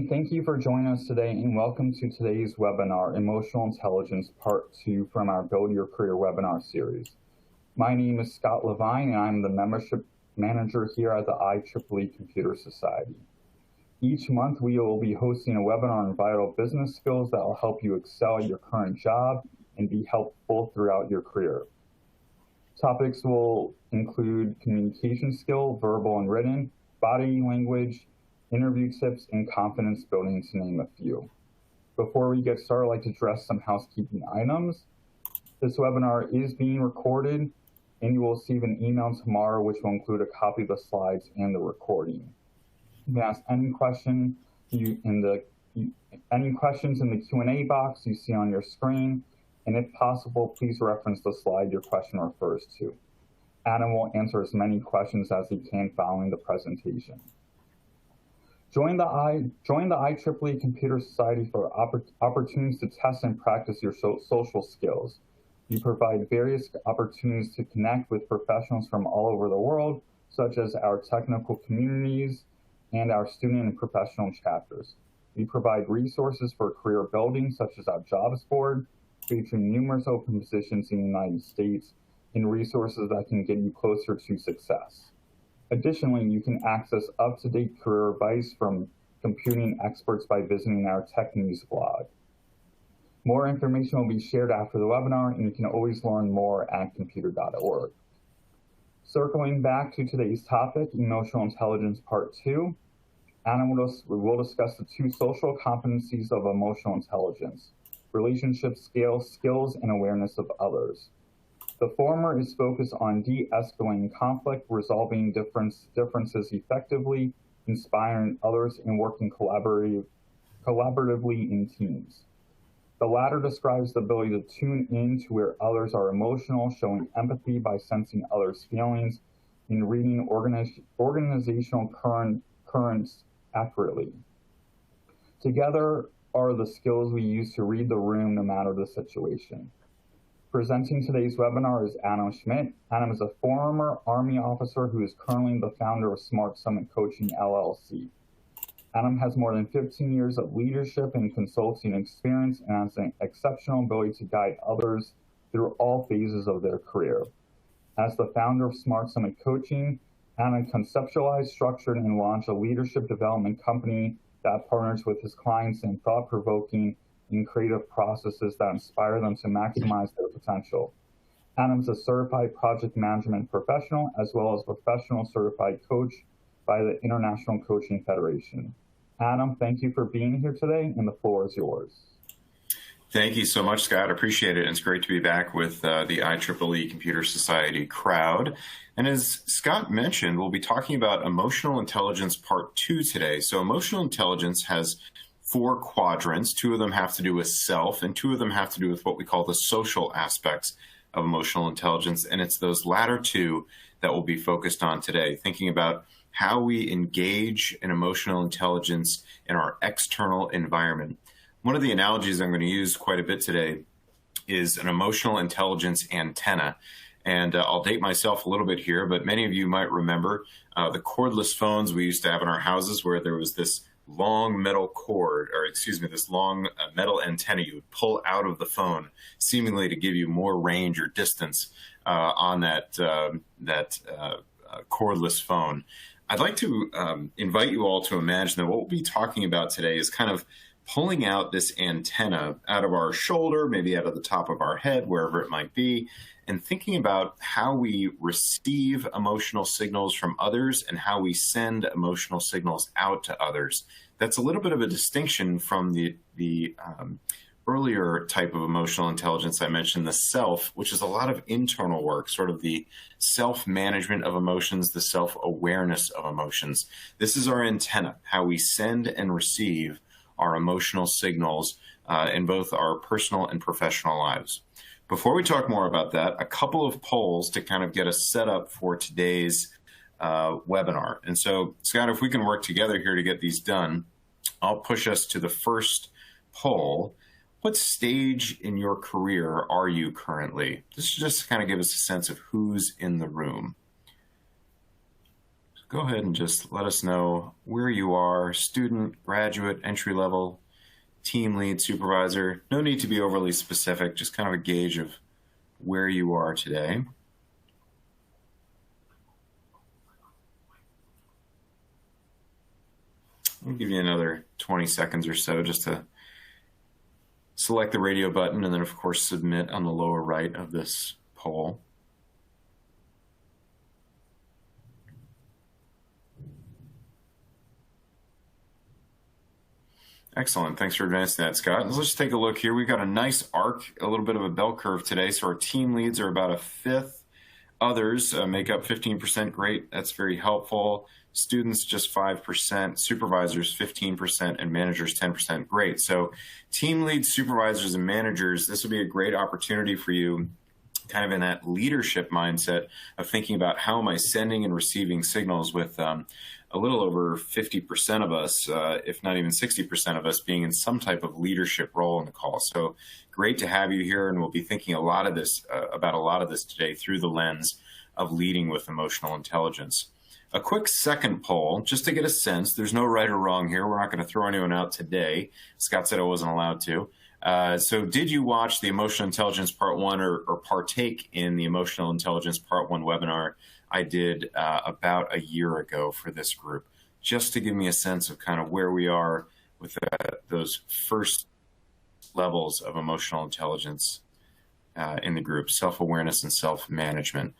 thank you for joining us today and welcome to today's webinar, Emotional Intelligence Part 2 from our Build Your Career webinar series. My name is Scott Levine and I'm the membership manager here at the IEEE Computer Society. Each month we will be hosting a webinar on vital business skills that will help you excel at your current job and be helpful throughout your career. Topics will include communication skill, verbal and written, body language, interview tips, and confidence building, to name a few. Before we get started, I'd like to address some housekeeping items. This webinar is being recorded, and you will receive an email tomorrow which will include a copy of the slides and the recording. You can ask any questions in the Q&A box you see on your screen, and if possible, please reference the slide your question refers to. Adam will answer as many questions as he can following the presentation. Join the IEEE Computer Society for opportunities to test and practice your social skills. You provide various opportunities to connect with professionals from all over the world, such as our technical communities and our student and professional chapters. We provide resources for career building, such as our jobs board, featuring numerous open positions in the United States, and resources that can get you closer to success. Additionally, you can access up-to-date career advice from computing experts by visiting our Tech News blog. More information will be shared after the webinar, and you can always learn more at computer.org. Circling back to today's topic, Emotional Intelligence Part 2, Anna will discuss the two social competencies of emotional intelligence: relationship skills, and awareness of others. The former is focused on de-escalating conflict, resolving differences effectively, inspiring others, and working collaboratively in teams. The latter describes the ability to tune in to where others are emotional, showing empathy by sensing others' feelings, and reading organizational currents accurately. Together are the skills we use to read the room no matter the situation. Presenting today's webinar is Adam Schmidt. Adam is a former Army officer who is currently the founder of Smart Summit Coaching, LLC. Adam has more than 15 years of leadership and consulting experience and has an exceptional ability to guide others through all phases of their career. As the founder of Smart Summit Coaching, Adam conceptualized, structured, and launched a leadership development company that partners with his clients in thought-provoking and creative processes that inspire them to maximize their potential. Adam's a certified project management professional as well as a professional certified coach by the International Coaching Federation. Adam, thank you for being here today, and the floor is yours. Thank you so much, Scott. Appreciate it. And it's great to be back with the IEEE Computer Society crowd. And as Scott mentioned, we'll be talking about Emotional Intelligence Part 2 today. So emotional intelligence has 4 quadrants. 2 of them have to do with self, and 2 of them have to do with what we call the social aspects of emotional intelligence. And it's those latter 2 that we'll be focused on today, thinking about how we engage in emotional intelligence in our external environment. One of the analogies I'm going to use quite a bit today is an emotional intelligence antenna. And I'll date myself a little bit here, but many of you might remember the cordless phones we used to have in our houses, where there was this long metal cord, or excuse me, this long metal antenna you would pull out of the phone, seemingly to give you more range or distance on that cordless phone. I'd like to invite you all to imagine that what we'll be talking about today is kind of pulling out this antenna out of our shoulder, maybe out of the top of our head, wherever it might be, and thinking about how we receive emotional signals from others and how we send emotional signals out to others. That's a little bit of a distinction from the earlier type of emotional intelligence I mentioned, the self, which is a lot of internal work, sort of the self-management of emotions, the self-awareness of emotions. This is our antenna, how we send and receive our emotional signals in both our personal and professional lives. Before we talk more about that, a couple of polls to kind of get us set up for today's webinar. And so, Scott, if we can work together here to get these done, I'll push us to the first poll. What stage in your career are you currently? This just kind of give us a sense of who's in the room. Go ahead and just let us know where you are: student, graduate, entry level, team lead, supervisor. No need to be overly specific, just kind of a gauge of where you are today. I'll give you another 20 seconds or so just to select the radio button and then, of course, submit on the lower right of this poll. Excellent. Thanks for advancing that, Scott. Let's just take a look here. We've got a nice arc, a little bit of a bell curve today. So our team leads are about a fifth. Others make up 15%. Great. That's very helpful. Students, just 5%. Supervisors, 15%. And managers, 10%. Great. So team leads, supervisors, and managers, this will be a great opportunity for you, kind of in that leadership mindset of thinking about how am I sending and receiving signals with a little over 50% of us, if not even 60% of us, being in some type of leadership role in the call. So great to have you here, and we'll be thinking a lot of this about a lot of this today through the lens of leading with emotional intelligence. A quick second poll, just to get a sense. There's no right or wrong here. We're not going to throw anyone out today. Scott said I wasn't allowed to. So did you watch the Emotional Intelligence Part 1 or partake in the Emotional Intelligence Part 1 webinar I did about a year ago for this group, just to give me a sense of kind of where we are with those first levels of emotional intelligence in the group: self-awareness and self-management.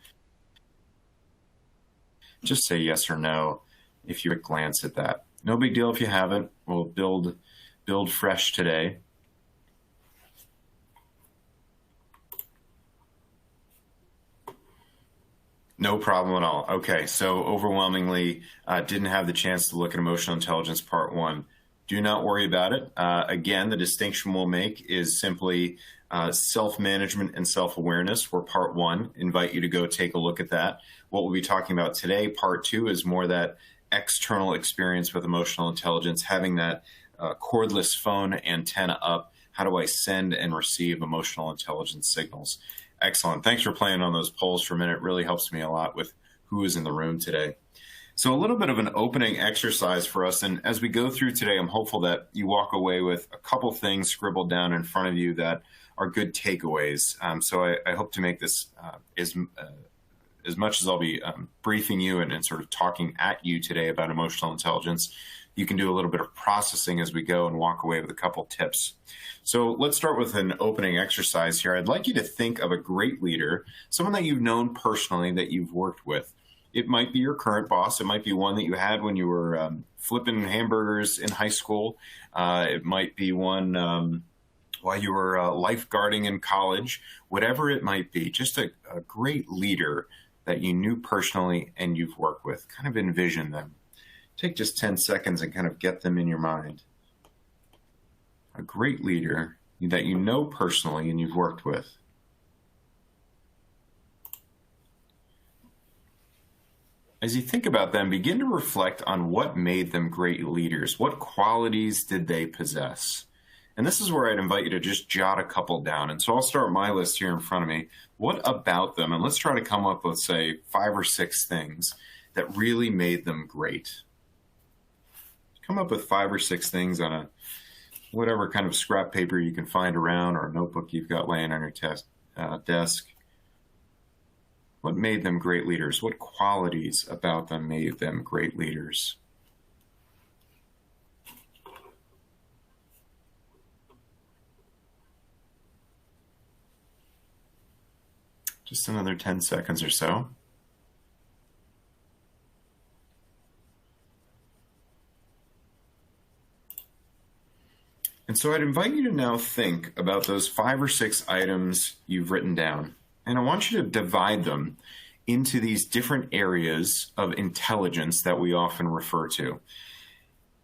Just say yes or no if you glance at that. No big deal if you haven't. We'll build fresh today. No problem at all. Okay, so overwhelmingly didn't have the chance to look at Emotional Intelligence Part 1. Do not worry about it. Again, the distinction we'll make is simply self-management and self-awareness for Part 1. Invite you to go take a look at that. What we'll be talking about today, Part 2, is more that external experience with emotional intelligence, having that cordless phone antenna up. How do I send and receive emotional intelligence signals? Excellent. Thanks for playing on those polls for a minute. It really helps me a lot with who is in the room today. So a little bit of an opening exercise for us. And as we go through today, I'm hopeful that you walk away with a couple things scribbled down in front of you that are good takeaways. So I hope to make this as much as I'll be briefing you and sort of talking at you today about emotional intelligence, you can do a little bit of processing as we go and walk away with a couple tips. So let's start with an opening exercise here. I'd like you to think of a great leader, someone that you've known personally that you've worked with. It might be your current boss. It might be one that you had when you were flipping hamburgers in high school. It might be one while you were lifeguarding in college. Whatever it might be, just a great leader that you knew personally and you've worked with. Kind of envision them. Take just 10 seconds and kind of get them in your mind. A great leader that you know personally and you've worked with. As you think about them, begin to reflect on what made them great leaders. What qualities did they possess? And this is where I'd invite you to just jot a couple down. And so I'll start my list here in front of me. What about them? And let's try to come up with, say, 5 or 6 things that really made them great. Come up with 5 or 6 things on a whatever kind of scrap paper you can find around or a notebook you've got laying on your desk. What made them great leaders? What qualities about them made them great leaders? Just another 10 seconds or so. And so I'd invite you to now think about those 5 or 6 items you've written down. And I want you to divide them into these different areas of intelligence that we often refer to.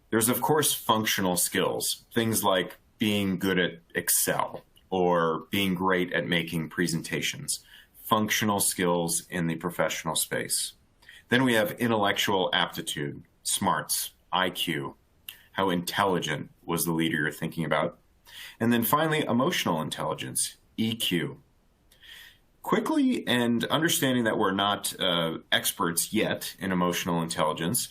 There's, of course, functional skills, things like being good at Excel or being great at making presentations, functional skills in the professional space. Then we have intellectual aptitude, smarts, IQ, how intelligent was the leader you're thinking about. And then finally, emotional intelligence, EQ. quickly, and understanding that we're not experts yet in emotional intelligence,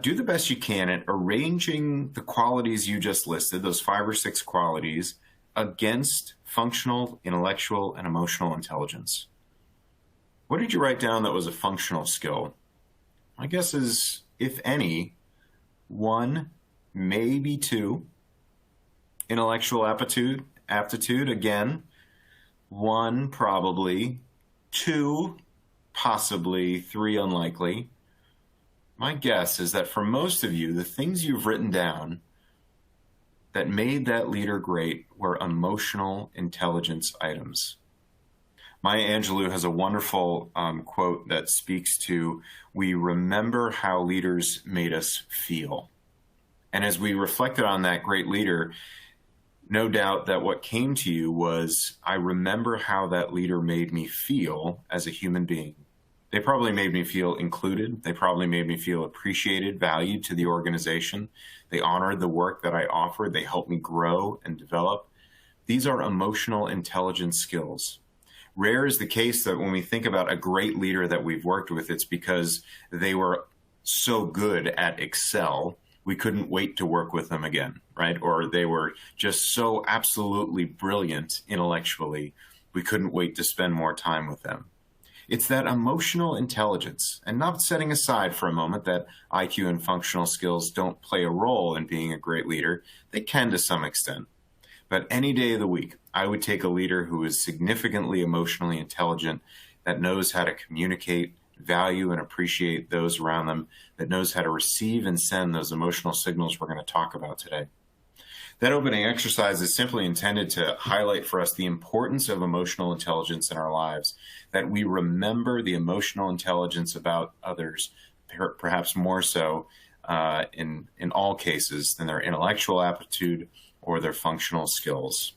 do the best you can at arranging the qualities you just listed, those 5 or 6 qualities, against functional, intellectual, and emotional intelligence. What did you write down that was a functional skill? My guess is, if any, 1, maybe 2. Intellectual aptitude, again, 1 probably, 2 possibly, 3 unlikely. My guess is that for most of you, the things you've written down that made that leader great were emotional intelligence items. Maya Angelou has a wonderful quote that speaks to, we remember how leaders made us feel. And as we reflected on that great leader, no doubt that what came to you was, I remember how that leader made me feel as a human being. They probably made me feel included. They probably made me feel appreciated, valued to the organization. They honored the work that I offered. They helped me grow and develop. These are emotional intelligence skills. Rare is the case that when we think about a great leader that we've worked with, it's because they were so good at Excel, we couldn't wait to work with them again, right? Or they were just so absolutely brilliant intellectually, we couldn't wait to spend more time with them. It's that emotional intelligence, and not setting aside for a moment that IQ and functional skills don't play a role in being a great leader. They can to some extent. But any day of the week, I would take a leader who is significantly emotionally intelligent, that knows how to communicate, value, and appreciate those around them, that knows how to receive and send those emotional signals we're going to talk about today. That opening exercise is simply intended to highlight for us the importance of emotional intelligence in our lives, that we remember the emotional intelligence about others, perhaps more so in all cases than their intellectual aptitude or their functional skills.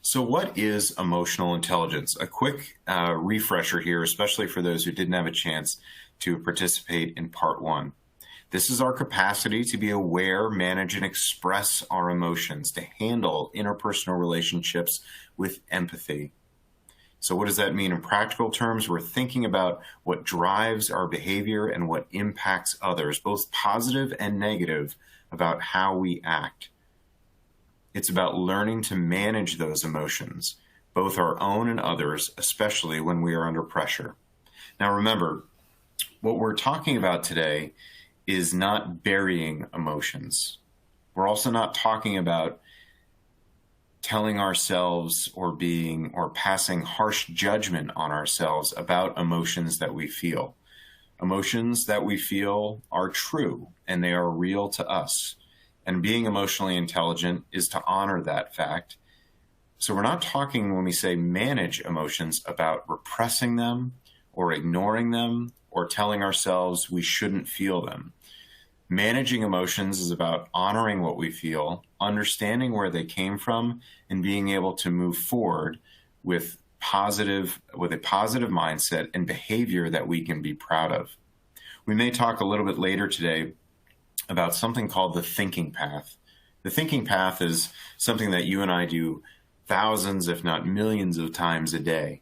So what is emotional intelligence? A quick refresher here, especially for those who didn't have a chance to participate in part 1. This is our capacity to be aware, manage, and express our emotions, to handle interpersonal relationships with empathy. So what does that mean in practical terms? We're thinking about what drives our behavior and what impacts others, both positive and negative, about how we act. It's about learning to manage those emotions, both our own and others, especially when we are under pressure. Now remember, what we're talking about today is not burying emotions. We're also not talking about telling ourselves or passing harsh judgment on ourselves about emotions that we feel. Emotions that we feel are true and they are real to us. And being emotionally intelligent is to honor that fact. So we're not talking, when we say manage emotions, about repressing them or ignoring them or telling ourselves we shouldn't feel them. Managing emotions is about honoring what we feel, understanding where they came from, and being able to move forward with a positive mindset and behavior that we can be proud of. We may talk a little bit later today about something called the thinking path. The thinking path is something that you and I do thousands, if not millions of times a day.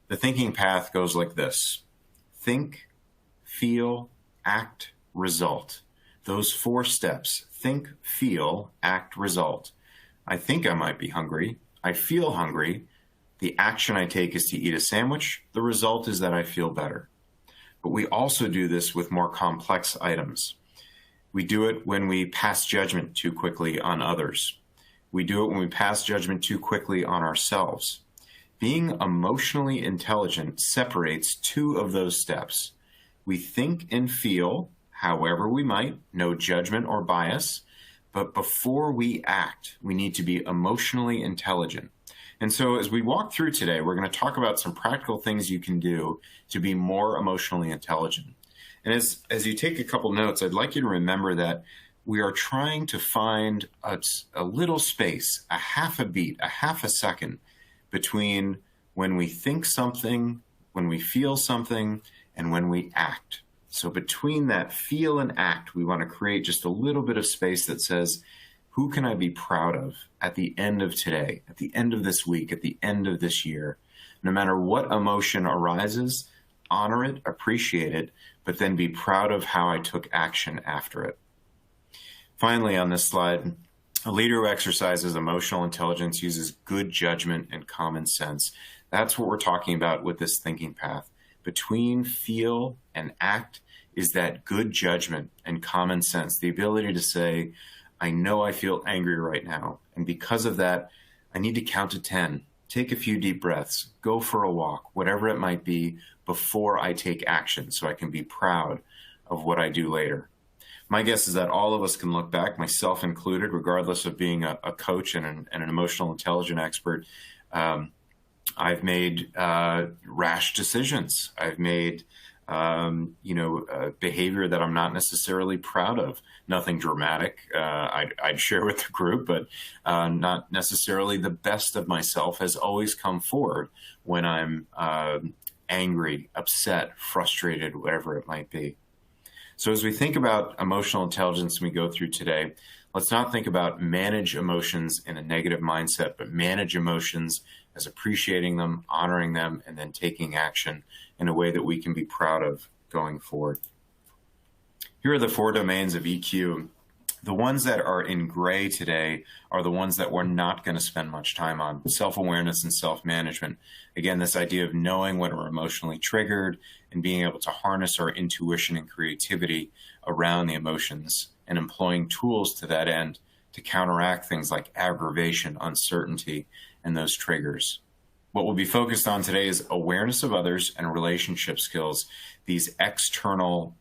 The thinking path goes like this: think, feel, act, result. Those 4 steps: think, feel, act, result. I think I might be hungry. I feel hungry. The action I take is to eat a sandwich. The result is that I feel better. But we also do this with more complex items. We do it when we pass judgment too quickly on others. We do it when we pass judgment too quickly on ourselves. Being emotionally intelligent separates 2 of those steps. We think and feel however we might, no judgment or bias, but before we act, we need to be emotionally intelligent. And so as we walk through today, we're going to talk about some practical things you can do to be more emotionally intelligent. And as you take a couple notes, I'd like you to remember that we are trying to find a little space, a half a beat, a half a second between when we think something, when we feel something, and when we act. So between that feel and act, we want to create just a little bit of space that says, who can I be proud of at the end of today, at the end of this week, at the end of this year? No matter what emotion arises, honor it, appreciate it, but then be proud of how I took action after it. Finally, on this slide, a leader who exercises emotional intelligence uses good judgment and common sense. That's what we're talking about with this thinking path. Between feel and act is that good judgment and common sense, the ability to say, I know I feel angry right now, and because of that, I need to count to 10, take a few deep breaths, go for a walk, whatever it might be, before I take action so I can be proud of what I do later. My guess is that all of us can look back, myself included, regardless of being a coach and an emotional intelligence expert. I've made rash decisions. I've made behavior that I'm not necessarily proud of. Nothing dramatic I'd share with the group, but not necessarily the best of myself has always come forward when I'm angry, upset, frustrated, whatever it might be. So as we think about emotional intelligence we go through today, let's not think about manage emotions in a negative mindset, but manage emotions as appreciating them, honoring them, and then taking action in a way that we can be proud of going forward. Here are the 4 domains of EQ. The ones that are in gray today are the ones that we're not going to spend much time on: self-awareness and self-management. Again, this idea of knowing when we're emotionally triggered and being able to harness our intuition and creativity around the emotions and employing tools to that end to counteract things like aggravation, uncertainty, and those triggers. What we'll be focused on today is awareness of others and relationship skills, these external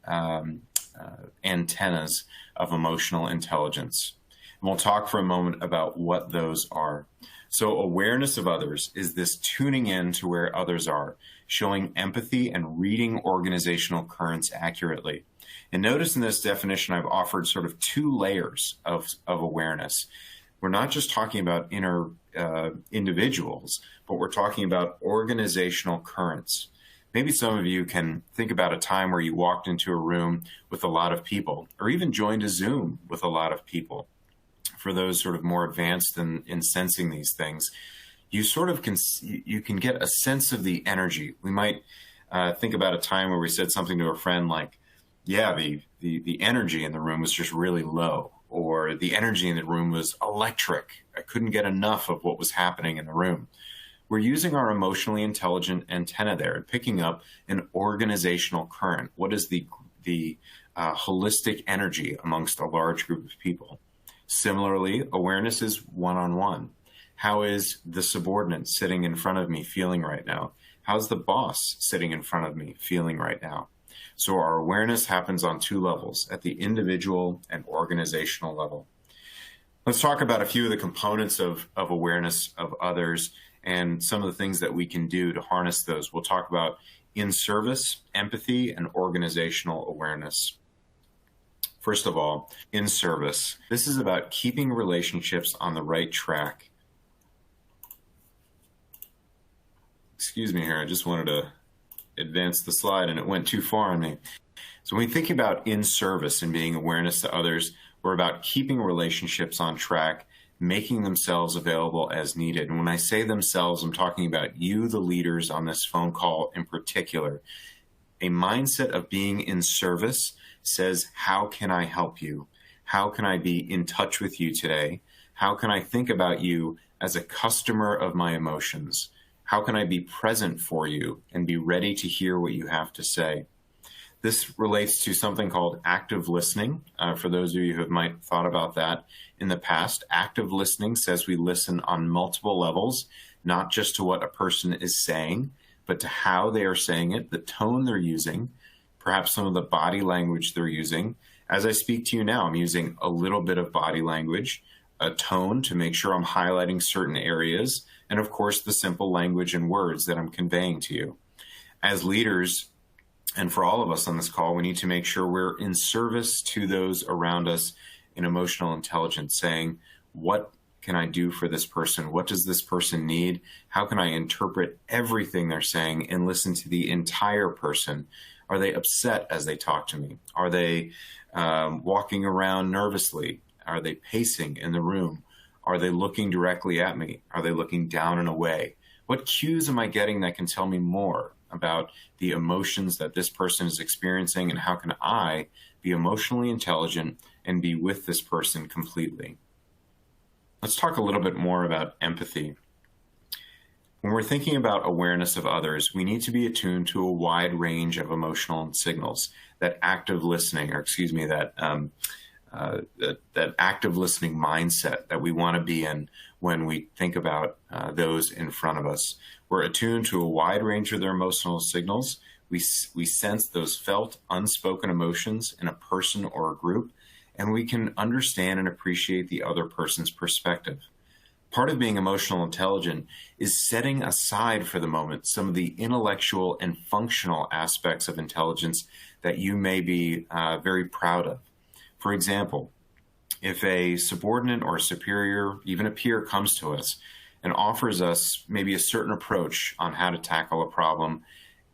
antennas of emotional intelligence. And we'll talk for a moment about what those are. So awareness of others is this tuning in to where others are, showing empathy and reading organizational currents accurately. And notice in this definition, I've offered sort of 2 layers of awareness. We're not just talking about inner individuals, but we're talking about organizational currents. Maybe some of you can think about a time where you walked into a room with a lot of people, or even joined a Zoom with a lot of people. For those sort of more advanced in sensing these things, you sort of you can get a sense of the energy. We might think about a time where we said something to a friend like, yeah, the energy in the room was just really low, or the energy in the room was electric. I couldn't get enough of what was happening in the room. We're using our emotionally intelligent antenna there and picking up an organizational current. What is the holistic energy amongst a large group of people? Similarly, awareness is one-on-one. How is the subordinate sitting in front of me feeling right now? How's the boss sitting in front of me feeling right now? So our awareness happens on 2 levels, at the individual and organizational level. Let's talk about a few of the components of awareness of others and some of the things that we can do to harness those. We'll talk about in-service, empathy, and organizational awareness. First of all, in-service. This is about keeping relationships on the right track. Excuse me here, I just wanted to advance the slide and it went too far on me. So when we think about in-service and being awareness to others, we're about keeping relationships on track, making themselves available as needed. And when I say themselves, I'm talking about you, the leaders on this phone call in particular. A mindset of being in service says, how can I help you? How can I be in touch with you today? How can I think about you as a customer of my emotions? How can I be present for you and be ready to hear what you have to say? This relates to something called active listening. For those of you who might thought about that in the past, active listening says we listen on multiple levels, not just to what a person is saying, but to how they are saying it, the tone they're using, perhaps some of the body language they're using. As I speak to you now, I'm using a little bit of body language, a tone to make sure I'm highlighting certain areas, and of course, the simple language and words that I'm conveying to you. As leaders, and for all of us on this call, we need to make sure we're in service to those around us in emotional intelligence, saying, what can I do for this person? What does this person need? How can I interpret everything they're saying and listen to the entire person? Are they upset as they talk to me? Are they walking around nervously? Are they pacing in the room? Are they looking directly at me? Are they looking down and away? What cues am I getting that can tell me more about the emotions that this person is experiencing, and how can I be emotionally intelligent and be with this person completely? Let's talk a little bit more about empathy. When we're thinking about awareness of others, we need to be attuned to a wide range of emotional signals. That active listening, or excuse me, that active listening mindset that we want to be in when we think about those in front of us. We're attuned to a wide range of their emotional signals. We sense those felt, unspoken emotions in a person or a group, and we can understand and appreciate the other person's perspective. Part of being emotional intelligent is setting aside for the moment some of the intellectual and functional aspects of intelligence that you may be very proud of. For example, if a subordinate or a superior, even a peer, comes to us and offers us maybe a certain approach on how to tackle a problem,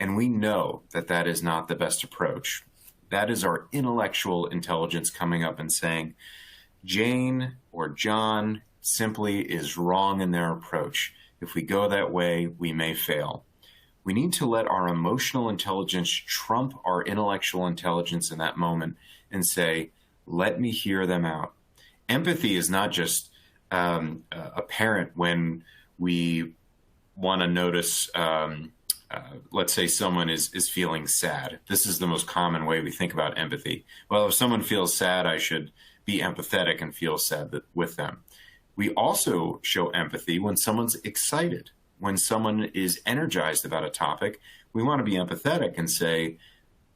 and we know that that is not the best approach, that is our intellectual intelligence coming up and saying, Jane or John simply is wrong in their approach. If we go that way, we may fail. We need to let our emotional intelligence trump our intellectual intelligence in that moment and say, let me hear them out. Empathy is not just apparent when we want to notice, let's say someone is feeling sad. This is the most common way we think about empathy. Well, if someone feels sad, I should be empathetic and feel sad with them. We also show empathy when someone's excited. When someone is energized about a topic, we want to be empathetic and say,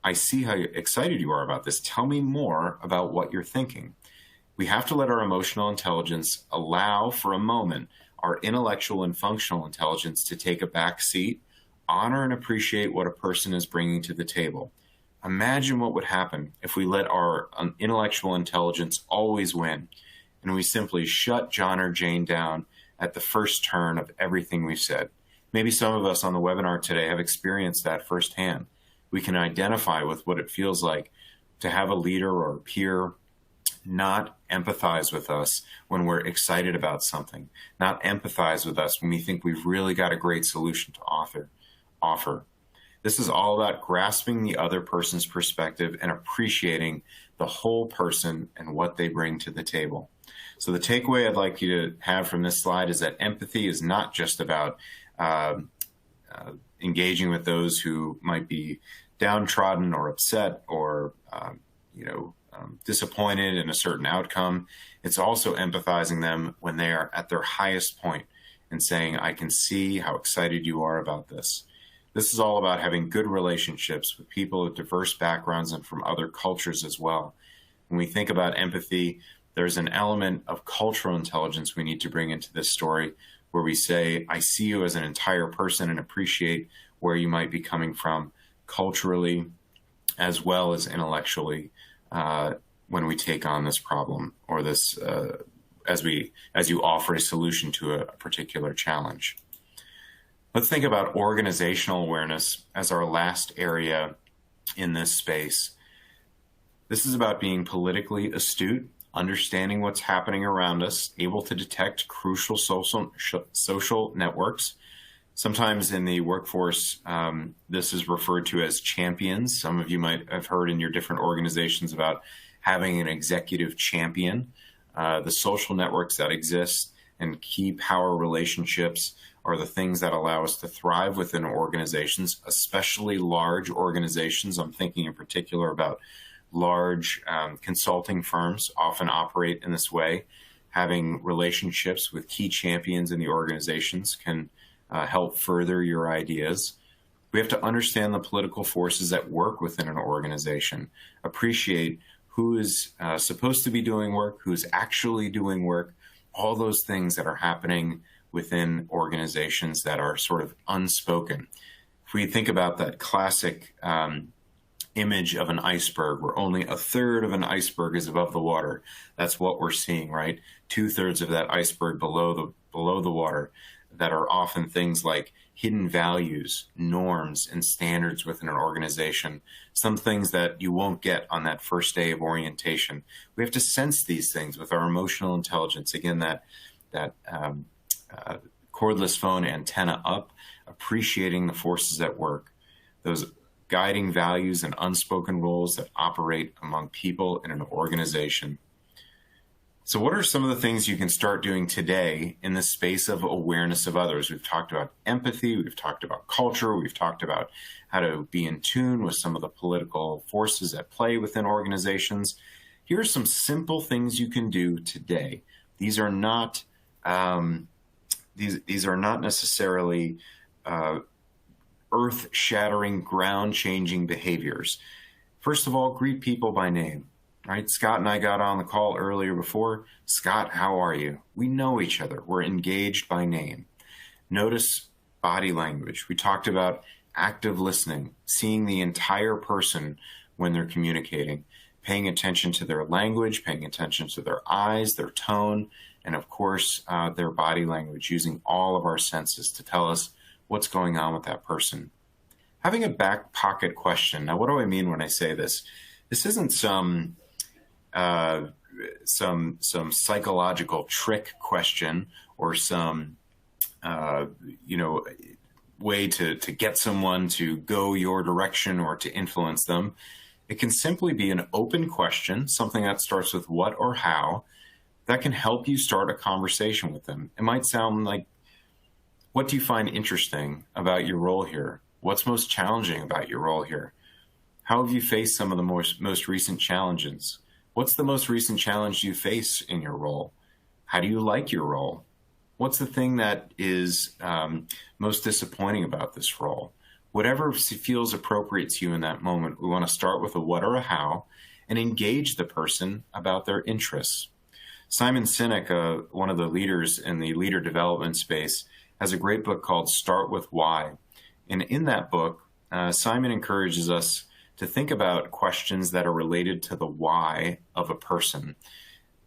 I see how excited you are about this. Tell me more about what you're thinking. We have to let our emotional intelligence allow for a moment our intellectual and functional intelligence to take a back seat, honor and appreciate what a person is bringing to the table. Imagine what would happen if we let our intellectual intelligence always win, and we simply shut John or Jane down at the first turn of everything we've said. Maybe some of us on the webinar today have experienced that firsthand. We can identify with what it feels like to have a leader or a peer not empathize with us when we're excited about something, not empathize with us when we think we've really got a great solution to offer. This is all about grasping the other person's perspective and appreciating the whole person and what they bring to the table. So the takeaway I'd like you to have from this slide is that empathy is not just about engaging with those who might be downtrodden or upset or disappointed in a certain outcome. It's also empathizing them when they are at their highest point and saying, I can see how excited you are about this. This is all about having good relationships with people of diverse backgrounds and from other cultures as well. When we think about empathy, there's an element of cultural intelligence we need to bring into this story where we say, I see you as an entire person and appreciate where you might be coming from culturally as well as intellectually when we take on this problem or this as you offer a solution to a particular challenge. Let's think about organizational awareness as our last area in this space. This is about being politically astute, understanding what's happening around us, able to detect crucial social networks. Sometimes in the workforce, this is referred to as champions. Some of you might have heard in your different organizations about having an executive champion. The social networks that exist and key power relationships are the things that allow us to thrive within organizations, especially large organizations. I'm thinking in particular about large consulting firms often operate in this way. Having relationships with key champions in the organizations can help further your ideas. We have to understand the political forces that work within an organization, appreciate who is supposed to be doing work, who's actually doing work, all those things that are happening within organizations that are sort of unspoken. If we think about that classic image of an iceberg where only a third of an iceberg is above the water, that's what we're seeing, right? 2/3 of that iceberg below the water that are often things like hidden values, norms, and standards within an organization, some things that you won't get on that first day of orientation. We have to sense these things with our emotional intelligence. Again, that cordless phone antenna up, appreciating the forces at work, those guiding values and unspoken roles that operate among people in an organization. So what are some of the things you can start doing today in the space of awareness of others? We've talked about empathy, we've talked about culture, we've talked about how to be in tune with some of the political forces at play within organizations. Here are some simple things you can do today. These are not these are not necessarily earth-shattering, ground-changing behaviors. First of all, greet people by name. Right? Scott and I got on the call earlier before. Scott, how are you? We know each other. We're engaged by name. Notice body language. We talked about active listening, seeing the entire person when they're communicating, paying attention to their language, paying attention to their eyes, their tone, and of course, their body language, using all of our senses to tell us what's going on with that person. Having a back pocket question. Now, what do I mean when I say this? This isn't some psychological trick question or some way to get someone to go your direction or to influence them. It can simply be an open question, something that starts with what or how, that can help you start a conversation with them. It might sound like, what do you find interesting about your role here? What's most challenging about your role here? How have you faced some of the most recent challenges? What's the most recent challenge you face in your role? How do you like your role? What's the thing that is most disappointing about this role? Whatever feels appropriate to you in that moment, we want to start with a what or a how and engage the person about their interests. Simon Sinek, one of the leaders in the leader development space, has a great book called Start With Why. And in that book, Simon encourages us to think about questions that are related to the why of a person.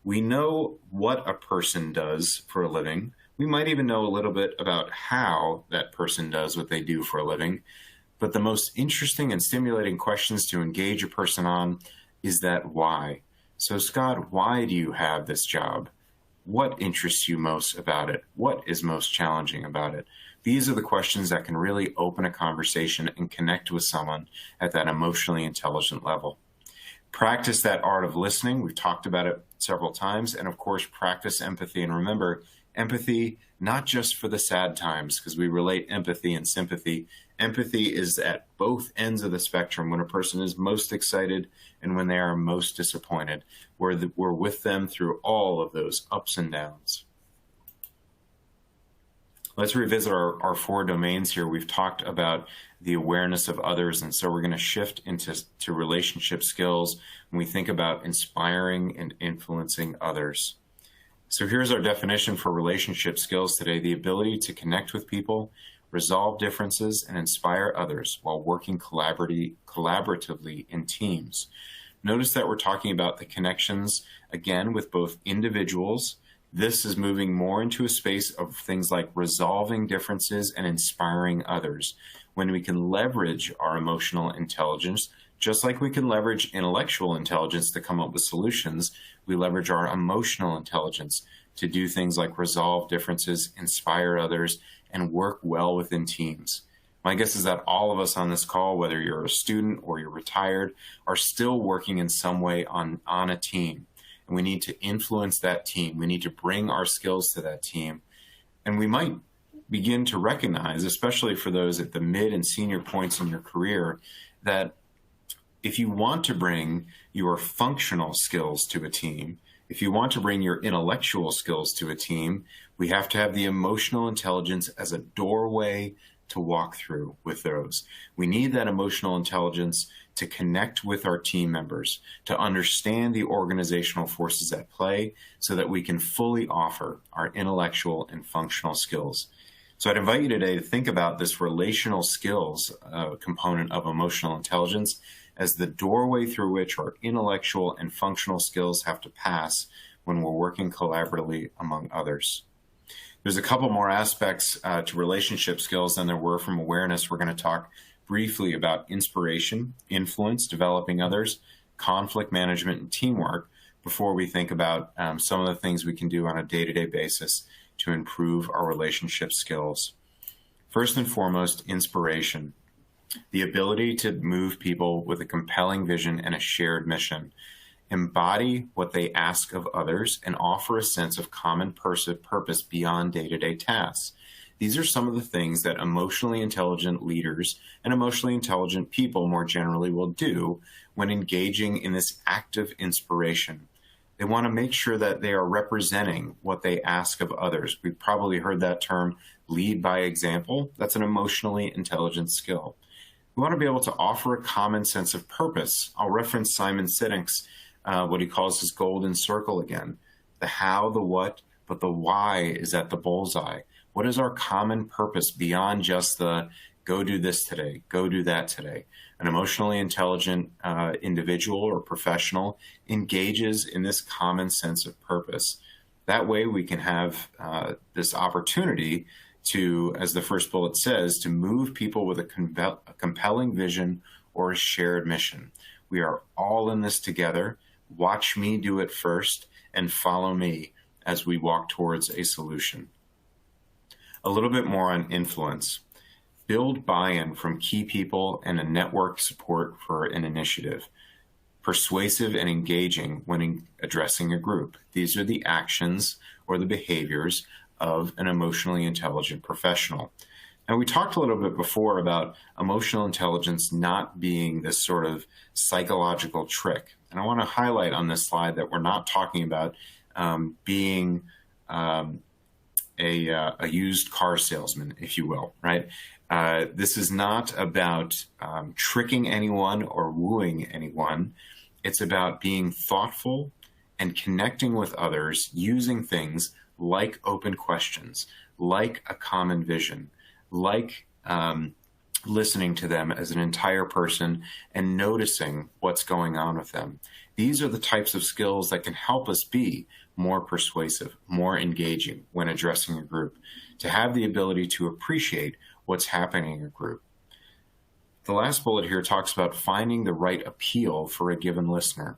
We know what a person does for a living. We might even know a little bit about how that person does what they do for a living. But the most interesting and stimulating questions to engage a person on is that why. So, Scott, why do you have this job? What interests you most about it? What is most challenging about it? These are the questions that can really open a conversation and connect with someone at that emotionally intelligent level. Practice that art of listening. We've talked about it several times. And of course, practice empathy. And remember, empathy, not just for the sad times, because we relate empathy and sympathy. Empathy is at both ends of the spectrum, when a person is most excited and when they are most disappointed. We're with them through all of those ups and downs. Let's revisit our 4 domains here. We've talked about the awareness of others, and so we're going to shift into relationship skills when we think about inspiring and influencing others. So here's our definition for relationship skills today: the ability to connect with people, resolve differences, and inspire others while working collaboratively in teams. Notice that we're talking about the connections, again, with both individuals. This is moving more into a space of things like resolving differences and inspiring others. When we can leverage our emotional intelligence, just like we can leverage intellectual intelligence to come up with solutions, we leverage our emotional intelligence to do things like resolve differences, inspire others, and work well within teams. My guess is that all of us on this call, whether you're a student or you're retired, are still working in some way on a team. And we need to influence that team. We need to bring our skills to that team. And we might begin to recognize, especially for those at the mid and senior points in your career, that if you want to bring your functional skills to a team, if you want to bring your intellectual skills to a team, we have to have the emotional intelligence as a doorway to walk through with those. We need that emotional intelligence to connect with our team members, to understand the organizational forces at play so that we can fully offer our intellectual and functional skills. So I'd invite you today to think about this relational skills component of emotional intelligence as the doorway through which our intellectual and functional skills have to pass when we're working collaboratively among others. There's a couple more aspects to relationship skills than there were from awareness. We're going to talk briefly about inspiration, influence, developing others, conflict management, and teamwork before we think about some of the things we can do on a day-to-day basis to improve our relationship skills. First and foremost, inspiration. The ability to move people with a compelling vision and a shared mission. Embody what they ask of others and offer a sense of common purpose beyond day-to-day tasks. These are some of the things that emotionally intelligent leaders and emotionally intelligent people more generally will do when engaging in this active inspiration. They want to make sure that they are representing what they ask of others. We've probably heard that term, lead by example. That's an emotionally intelligent skill. We want to be able to offer a common sense of purpose. I'll reference Simon Sinek's, what he calls his golden circle again. The how, the what, but the why is at the bullseye. What is our common purpose beyond just the go do this today, go do that today? An emotionally intelligent individual or professional engages in this common sense of purpose. That way we can have this opportunity to, as the first bullet says, to move people with a compelling vision or a shared mission. We are all in this together. Watch me do it first and follow me as we walk towards a solution. A little bit more on influence. Build buy-in from key people and a network support for an initiative. Persuasive and engaging when addressing a group. These are the actions or the behaviors of an emotionally intelligent professional. Now, we talked a little bit before about emotional intelligence not being this sort of psychological trick. And I want to highlight on this slide that we're not talking about being a used car salesman, if you will, right? This is not about tricking anyone or wooing anyone. It's about being thoughtful and connecting with others using things like open questions, like a common vision, like listening to them as an entire person and noticing what's going on with them. These are the types of skills that can help us be more persuasive, more engaging when addressing a group, to have the ability to appreciate what's happening in a group. The last bullet here talks about finding the right appeal for a given listener.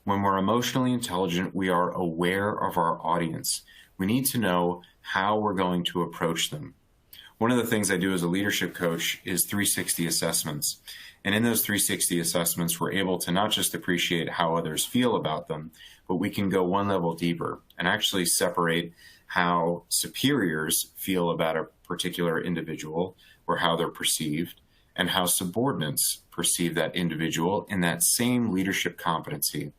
When we're emotionally intelligent, we are aware of our audience. We need to know how we're going to approach them. One of the things I do as a leadership coach is 360 assessments. And in those 360 assessments, we're able to not just appreciate how others feel about them, but we can go one level deeper and actually separate how superiors feel about a particular individual or how they're perceived, and how subordinates perceive that individual in that same leadership competency.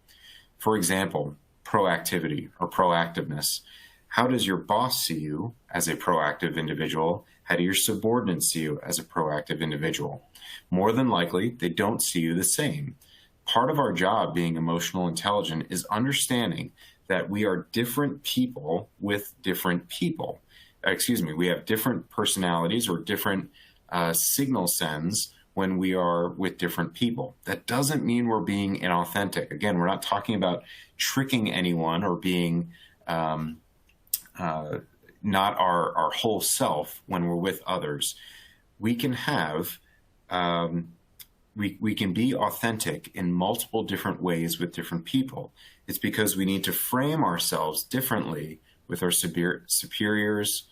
For example, proactivity or proactiveness. How does your boss see you as a proactive individual? How do your subordinates see you as a proactive individual? More than likely, they don't see you the same. Part of our job being emotional intelligent is understanding that we are different people with different people. We have different personalities or different signal sends when we are with different people. That doesn't mean we're being inauthentic. Again, we're not talking about tricking anyone or being not our whole self when we're with others. We can have, we can be authentic in multiple different ways with different people. It's because we need to frame ourselves differently with our superiors,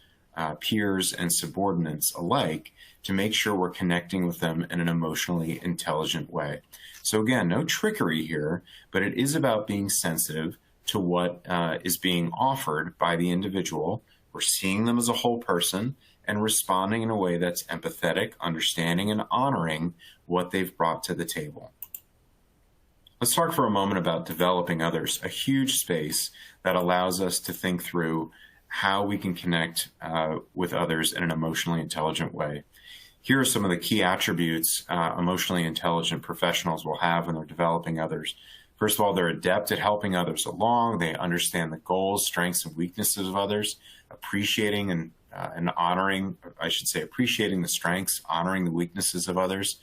peers, and subordinates alike to make sure we're connecting with them in an emotionally intelligent way. So again, no trickery here, but it is about being sensitive to what is being offered by the individual. We're seeing them as a whole person and responding in a way that's empathetic, understanding, and honoring what they've brought to the table. Let's talk for a moment about developing others, a huge space that allows us to think through how we can connect with others in an emotionally intelligent way. Here are some of the key attributes emotionally intelligent professionals will have when they're developing others. First of all, they're adept at helping others along. They understand the goals, strengths, and weaknesses of others, appreciating and honoring, appreciating the strengths, honoring the weaknesses of others.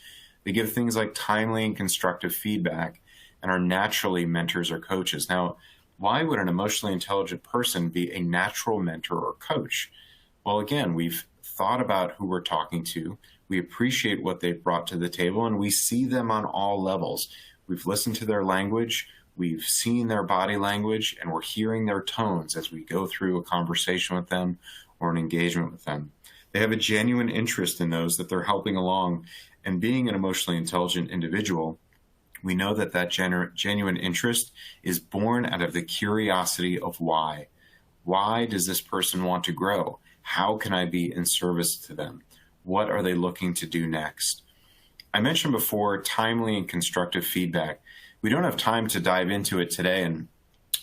They give things like timely and constructive feedback and are naturally mentors or coaches. Now, why would an emotionally intelligent person be a natural mentor or coach? Well, again, we've thought about who we're talking to. We appreciate what they've brought to the table, and we see them on all levels. We've listened to their language. we've seen their body language, and we're hearing their tones as we go through a conversation with them or an engagement with them. They have a genuine interest in those that they're helping along. And being an emotionally intelligent individual, we know that that genuine interest is born out of the curiosity of why. Why does this person want to grow? How can I be in service to them? What are they looking to do next? I mentioned before timely and constructive feedback. We don't have time to dive into it today, and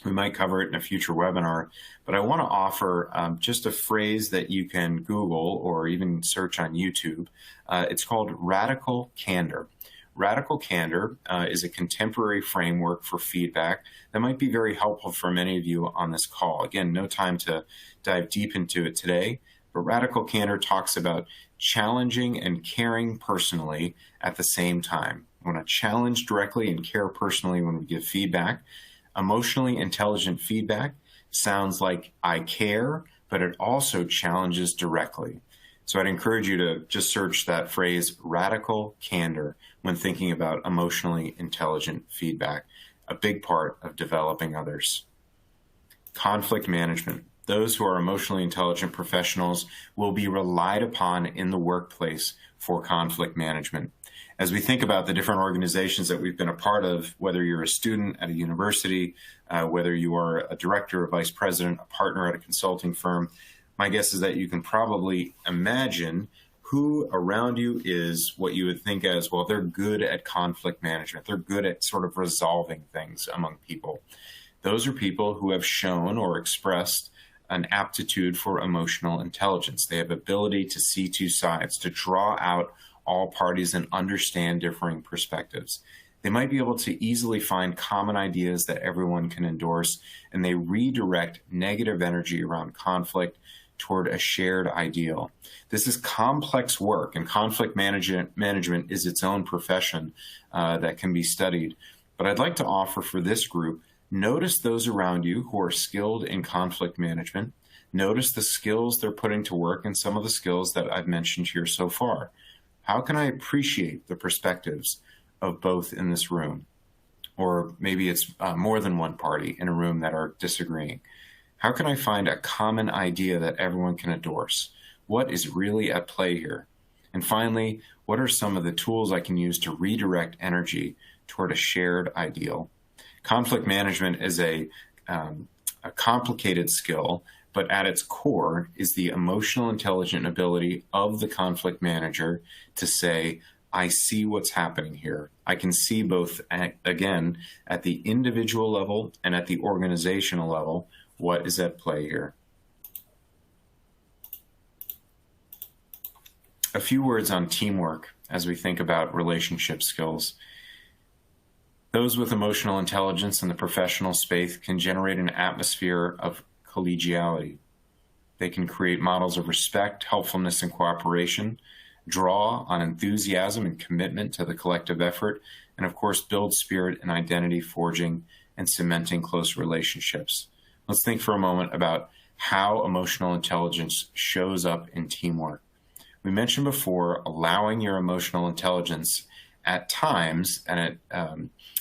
we might cover it in a future webinar, but I want to offer just a phrase that you can Google or even search on YouTube. It's called radical candor. Radical candor is a contemporary framework for feedback that might be very helpful for many of you on this call. Again, no time to dive deep into it today, but radical candor talks about challenging and caring personally at the same time. We want to challenge directly and care personally when we give feedback. Emotionally intelligent feedback sounds like I care, but it also challenges directly. So I'd encourage you to just search that phrase, radical candor, when thinking about emotionally intelligent feedback, a big part of developing others. Conflict management. Those who are emotionally intelligent professionals will be relied upon in the workplace for conflict management. As we think about the different organizations that we've been a part of, whether you're a student at a university, whether you are a director, a vice president, a partner at a consulting firm, my guess is that you can probably imagine who around you is what you would think as, well, they're good at conflict management. They're good at sort of resolving things among people. Those are people who have shown or expressed an aptitude for emotional intelligence. They have ability to see two sides, to draw out all parties and understand differing perspectives. They might be able to easily find common ideas that everyone can endorse, and they redirect negative energy around conflict toward a shared ideal. This is complex work, and conflict management is its own profession that can be studied. But I'd like to offer for this group, notice those around you who are skilled in conflict management. Notice the skills they're putting to work and some of the skills that I've mentioned here so far. How can I appreciate the perspectives of both in this room? Or maybe it's more than one party in a room that are disagreeing. How can I find a common idea that everyone can endorse? What is really at play here? And finally, what are some of the tools I can use to redirect energy toward a shared ideal? Conflict management is a complicated skill, but at its core is the emotional intelligent ability of the conflict manager to say, I see what's happening here. I can see both, again, at the individual level and at the organizational level, what is at play here. A few words on teamwork as we think about relationship skills. Those with emotional intelligence in the professional space can generate an atmosphere of collegiality. They can create models of respect, helpfulness, and cooperation, draw on enthusiasm and commitment to the collective effort, and of course, build spirit and identity forging and cementing close relationships. Let's think for a moment about how emotional intelligence shows up in teamwork. We mentioned before allowing your emotional intelligence at times and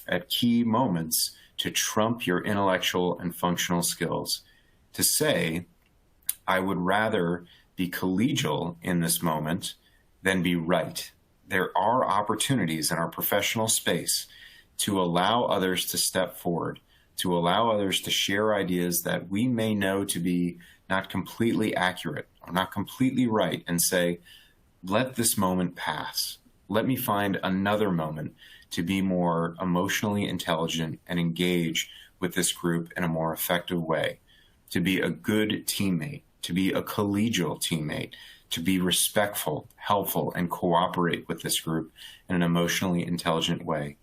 at key moments to trump your intellectual and functional skills. To say, I would rather be collegial in this moment than be right. There are opportunities in our professional space to allow others to step forward, to allow others to share ideas that we may know to be not completely accurate or not completely right, and say, let this moment pass. Let me find another moment to be more emotionally intelligent and engage with this group in a more effective way, to be a good teammate, to be a collegial teammate, to be respectful, helpful, and cooperate with this group in an emotionally intelligent way.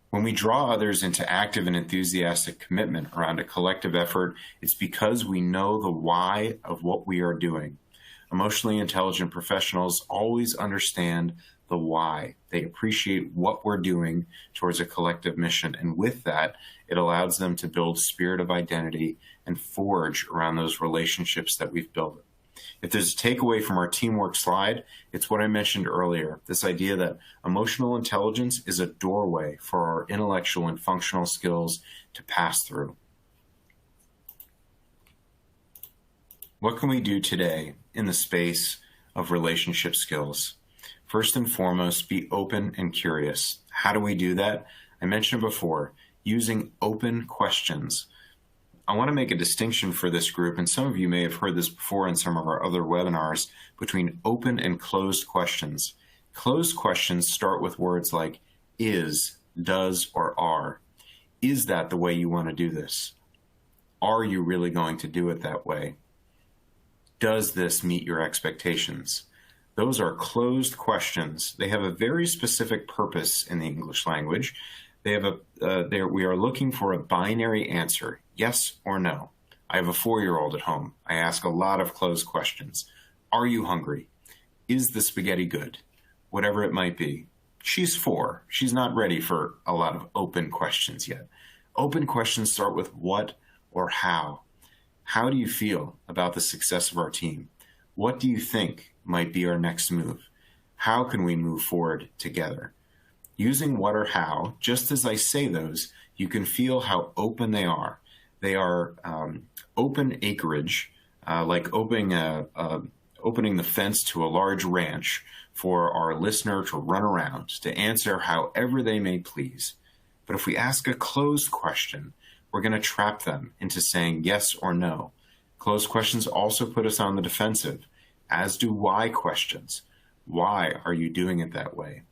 When we draw others into active and enthusiastic commitment around a collective effort, it's because we know the why of what we are doing. Emotionally intelligent professionals always understand the why. They appreciate what we're doing towards a collective mission. And with that, it allows them to build spirit of identity and forge around those relationships that we've built. If there's a takeaway from our teamwork slide, it's what I mentioned earlier, this idea that emotional intelligence is a doorway for our intellectual and functional skills to pass through. What can we do today in the space of relationship skills? First and foremost, be open and curious. How do we do that? I mentioned before, using open questions. I want to make a distinction for this group, and some of you may have heard this before in some of our other webinars, between open and closed questions. Closed questions start with words like is, does, or are. Is that the way you want to do this? Are you really going to do it that way? Does this meet your expectations? Those are closed questions. They have a very specific purpose in the English language. We are looking for a binary answer, yes or no. I have a 4-year-old at home. I ask a lot of closed questions. Are you hungry? Is the spaghetti good? Whatever it might be. She's 4. She's not ready for a lot of open questions yet. Open questions start with what or how. How do you feel about the success of our team? What do you think might be our next move? How can we move forward together? Using what or how, just as I say those, you can feel how open they are. They are open acreage, like opening the fence to a large ranch for our listener to run around, to answer however they may please. But if we ask a closed question, we're going to trap them into saying yes or no. Closed questions also put us on the defensive, as do why questions. Why are you doing it that way?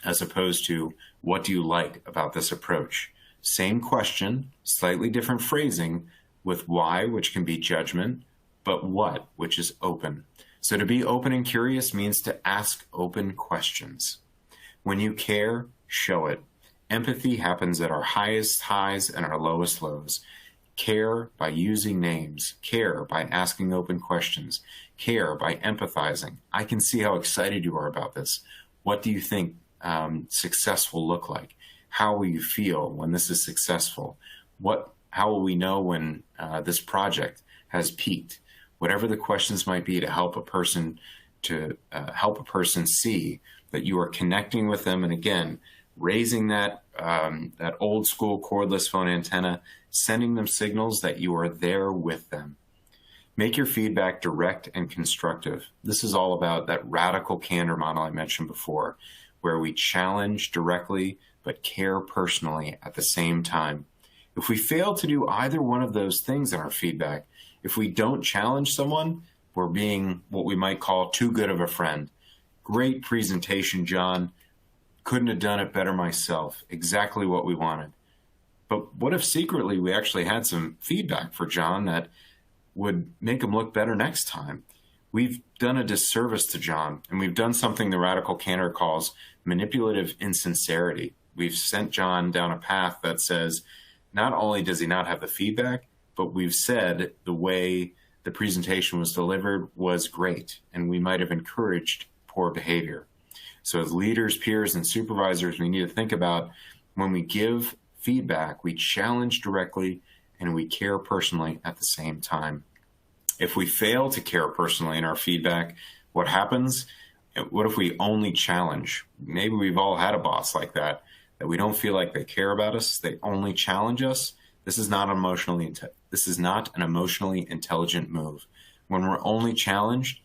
As opposed to, what do you like about this approach? Same question, slightly different phrasing, with why, which can be judgment, but what, which is open. So to be open and curious means to ask open questions. When you care, show it. Empathy happens at our highest highs and our lowest lows. Care by using names. Care by asking open questions. Care by empathizing. I can see how excited you are about this. What do you think success will look like? How will you feel when this is successful? How will we know when this project has peaked? Whatever the questions might be to help a person see that you are connecting with them, and again, raising that old school cordless phone antenna, sending them signals that you are there with them. Make your feedback direct and constructive. This is all about that radical candor model I mentioned before, where we challenge directly but care personally at the same time. If we fail to do either one of those things in our feedback, if we don't challenge someone, we're being what we might call too good of a friend. Great presentation, John. Couldn't have done it better myself. Exactly what we wanted. But what if secretly we actually had some feedback for John that would make him look better next time? We've done a disservice to John, and we've done something the radical candor calls manipulative insincerity. We've sent John down a path that says, not only does he not have the feedback, but we've said the way the presentation was delivered was great, and we might have encouraged poor behavior. So as leaders, peers, and supervisors, we need to think about when we give feedback, we challenge directly and we care personally at the same time. If we fail to care personally in our feedback, what happens? What if we only challenge? Maybe we've all had a boss like that we don't feel like they care about us. They only challenge us. This is not an emotionally intelligent move. When we're only challenged,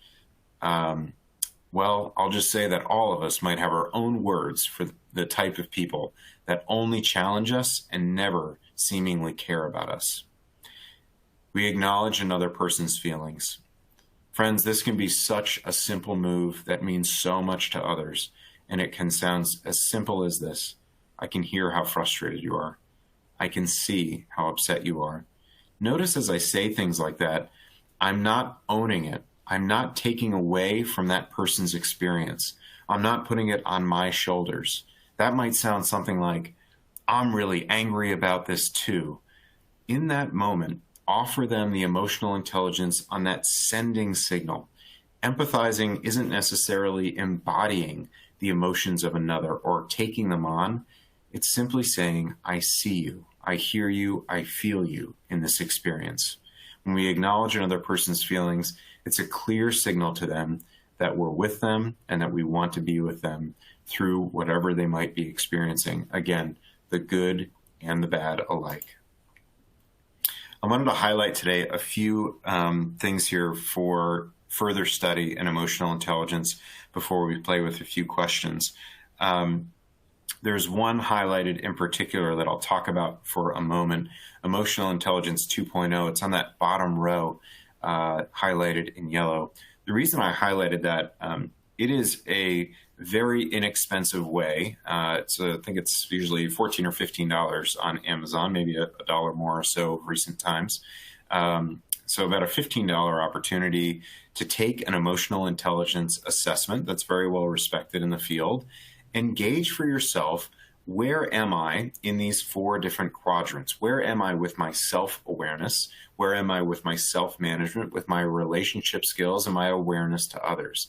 well, I'll just say that all of us might have our own words for the type of people that only challenge us and never seemingly care about us. We acknowledge another person's feelings. Friends, this can be such a simple move that means so much to others, and it can sound as simple as this. I can hear how frustrated you are. I can see how upset you are. Notice as I say things like that, I'm not owning it. I'm not taking away from that person's experience. I'm not putting it on my shoulders. That might sound something like, I'm really angry about this too. In that moment, offer them the emotional intelligence on that sending signal. Empathizing isn't necessarily embodying the emotions of another or taking them on. It's simply saying, I see you, I hear you, I feel you in this experience. When we acknowledge another person's feelings, It's a clear signal to them that we're with them and that we want to be with them through whatever they might be experiencing. Again, the good and the bad alike. I wanted to highlight today a few things here for further study in emotional intelligence before we play with a few questions. There's one highlighted in particular that I'll talk about for a moment, Emotional Intelligence 2.0. It's on that bottom row, highlighted in yellow. The reason I highlighted that, it is a very inexpensive way. I think it's usually $14 or $15 on Amazon, maybe a dollar more or so of recent times. So about a $15 opportunity to take an emotional intelligence assessment that's very well respected in the field. Engage for yourself, where am I in these 4 different quadrants? Where am I with my self-awareness? Where am I with my self-management, with my relationship skills and my awareness to others?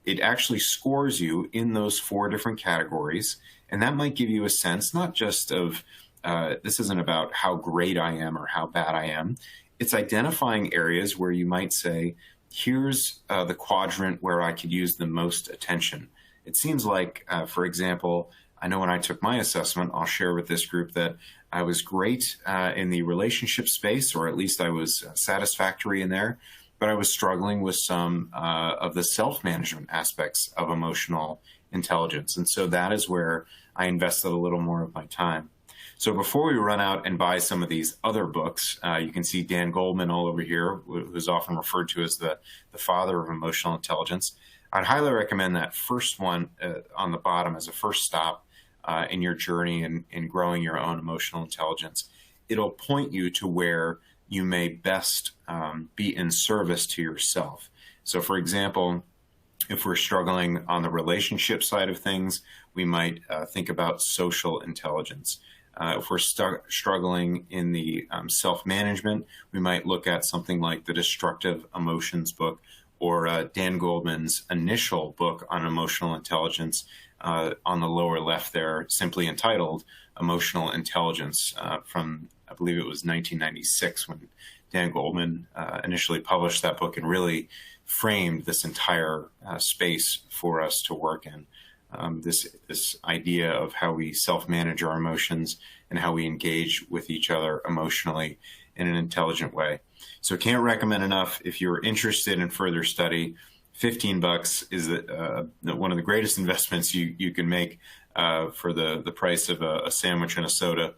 It actually scores you in those 4 different categories, and that might give you a sense not just of this isn't about how great I am or how bad I am. It's identifying areas where you might say, here's the quadrant where I could use the most attention. It seems like, for example, I know when I took my assessment, I'll share with this group that I was great in the relationship space, or at least I was satisfactory in there, but I was struggling with some of the self-management aspects of emotional intelligence. And so that is where I invested a little more of my time. So before we run out and buy some of these other books, you can see Dan Goldman all over here, who's often referred to as the father of emotional intelligence. I'd highly recommend that first one on the bottom as a first stop in your journey in growing your own emotional intelligence. It'll point you to where you may best be in service to yourself. So for example, if we're struggling on the relationship side of things, we might think about social intelligence. If we're struggling in the self-management, we might look at something like the Destructive Emotions book, or Dan Goldman's initial book on emotional intelligence on the lower left there, simply entitled Emotional Intelligence from, I believe it was 1996 when Dan Goldman initially published that book and really framed this entire space for us to work in. This idea of how we self-manage our emotions and how we engage with each other emotionally in an intelligent way. So can't recommend enough. If you're interested in further study, $15 is one of the greatest investments you can make for the price of a sandwich and a soda.